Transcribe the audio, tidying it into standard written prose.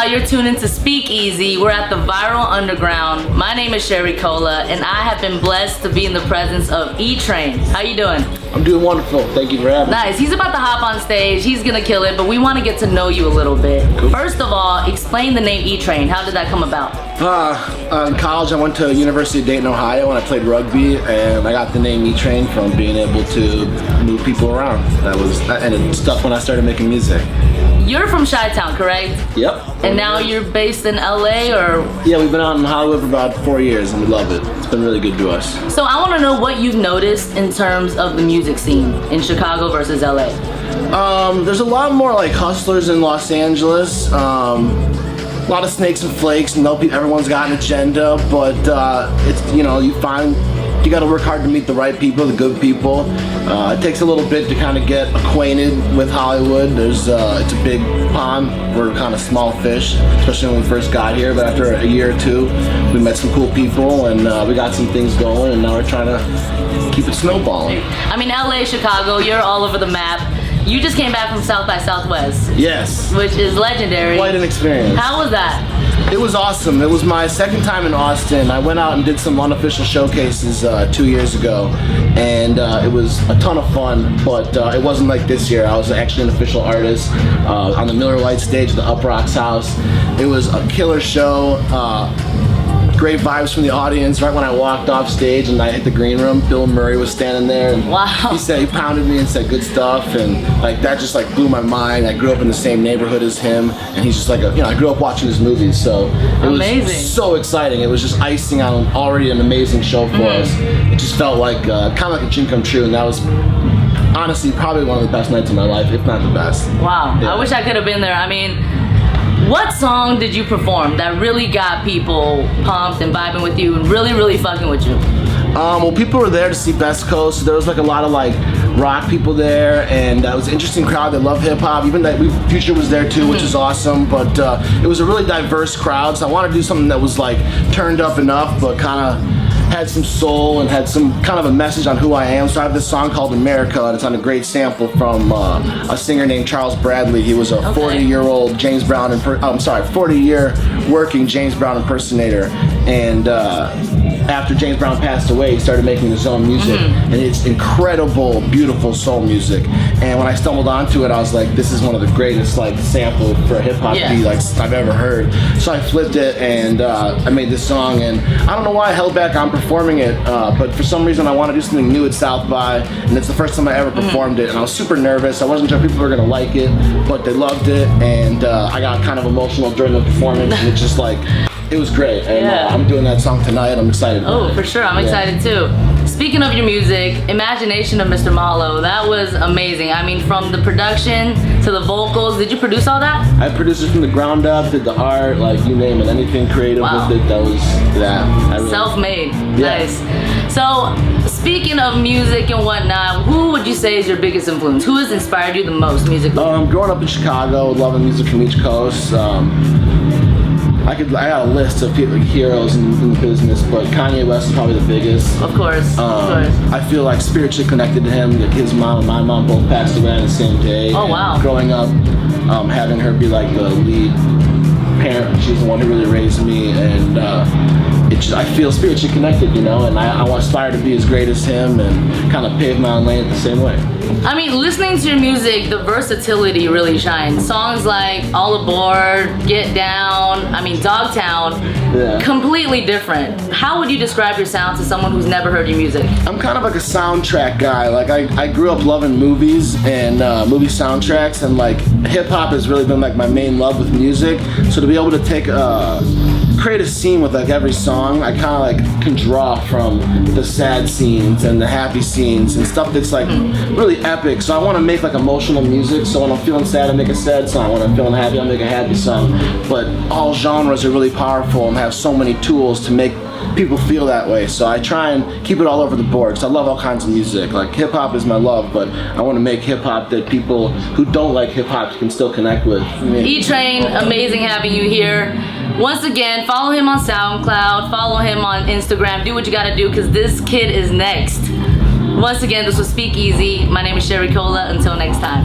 You're tuned into Speakeazy. We're at the Viral Underground. My name is Sherry Cola, and I have been blessed to be in the presence of E-Train. How you doing? I'm doing wonderful. Thank you for having me. Nice. He's about to hop on stage. He's gonna kill it, but we want to get to know you a little bit. Cool. First of all, explain the name E-Train. How did that come about? In college, I went to University of Dayton, Ohio, and I played rugby, and I got the name E-Train from being able to move people around. And it stuck when I started making music. You're from Chi-Town, correct? Yep. And now you're based in LA, or? Yeah, we've been out in Hollywood for about 4 years, and we love it. It's been really good to us. So I want to know what you've noticed in terms of the music scene in Chicago versus LA. There's a lot more like hustlers in Los Angeles. A lot of snakes and flakes, and everyone's got an agenda, but it's, you know, you got to work hard to meet the right people, the good people. It takes a little bit to kind of get acquainted with Hollywood. It's a big pond. We're kind of small fish, especially when we first got here. But after a year or two, we met some cool people, and we got some things going, and now we're trying to keep it snowballing. I mean, LA, Chicago, you're all over the map. You just came back from South by Southwest. Yes. Which is legendary. Quite an experience. How was that? It was awesome. It was my second time in Austin. I went out and did some unofficial showcases 2 years ago, and it was a ton of fun, but it wasn't like this year. I was actually an official artist on the Miller Lite stage at the Up Rocks house. It was a killer show. Great vibes from the audience. Right when I walked off stage and I hit the green room, Bill Murray was standing there, and wow. he pounded me and said good stuff, and like that just like blew my mind. I grew up in the same neighborhood as him, and he's just like I grew up watching his movies, so it was so exciting. It was just icing on already an amazing show for us. It just felt like kind of like a dream come true, and that was honestly probably one of the best nights of my life, if not the best. Wow. Yeah. I wish I could have been there. I mean, what song did you perform that really got people pumped and vibing with you and really, really fucking with you? Well, people were there to see Best Coast, so there was like a lot of like rock people there, and it was an interesting crowd. They love hip hop. Even that Future was there too, which is awesome. But it was a really diverse crowd, so I wanted to do something that was like turned up enough, but kind of had some soul and had some kind of a message on who I am. So I have this song called America, and it's on a great sample from a singer named Charles Bradley. He was a 40-year-old James Brown, 40-year working James Brown impersonator, and after James Brown passed away, he started making his own music, and it's incredible, beautiful soul music. And when I stumbled onto it, I was like, this is one of the greatest like sample for a hip hop beat like I've ever heard. So I flipped it, and I made this song, and I don't know why I held back on performing it, but for some reason I want to do something new at South by, and it's the first time I ever performed it, and I was super nervous. I wasn't sure if people were gonna like it, but they loved it, and I got kind of emotional during the performance, and it's just like, it was great, and I'm doing that song tonight. I'm excited. Oh, for sure, I'm excited too. Speaking of your music, Imagination of Mr. Mahalo, that was amazing. I mean, from the production to the vocals, did you produce all that? I produced it from the ground up, did the art, like you name it, anything creative with it, that was that. Self-made, nice. So, speaking of music and whatnot, who would you say is your biggest influence? Who has inspired you the most musically? Growing up in Chicago, loving music from each coast. I got a list of people, heroes in the business, but Kanye West is probably the biggest. Of course, I feel like spiritually connected to him. Like his mom and my mom both passed away on the same day. Oh wow. Growing up, having her be like the lead parent, she's the one who really raised me, and I feel spiritually connected, you know, and I want to aspire to be as great as him and kind of pave my own lane the same way. I mean, listening to your music, the versatility really shines. Songs like All Aboard, Get Down, I mean, Dogtown, completely different. How would you describe your sound to someone who's never heard your music? I'm kind of like a soundtrack guy. Like I grew up loving movies and movie soundtracks, and like hip hop has really been like my main love with music. So to be able to create a scene with like every song, I kind of like can draw from the sad scenes and the happy scenes and stuff that's like really epic. So I want to make like emotional music, so when I'm feeling sad I make a sad song, when I'm feeling happy I make a happy song. But all genres are really powerful and have so many tools to make people feel that way, so I try and keep it all over the board, because I love all kinds of music. Like hip hop is my love, but I want to make hip hop that people who don't like hip hop can still connect with. E-Train, amazing having you here. Once again, follow him on SoundCloud, follow him on Instagram, do what you gotta do because this kid is next. Once again, this was Speakeazy. My name is Sherry Cola. Until next time.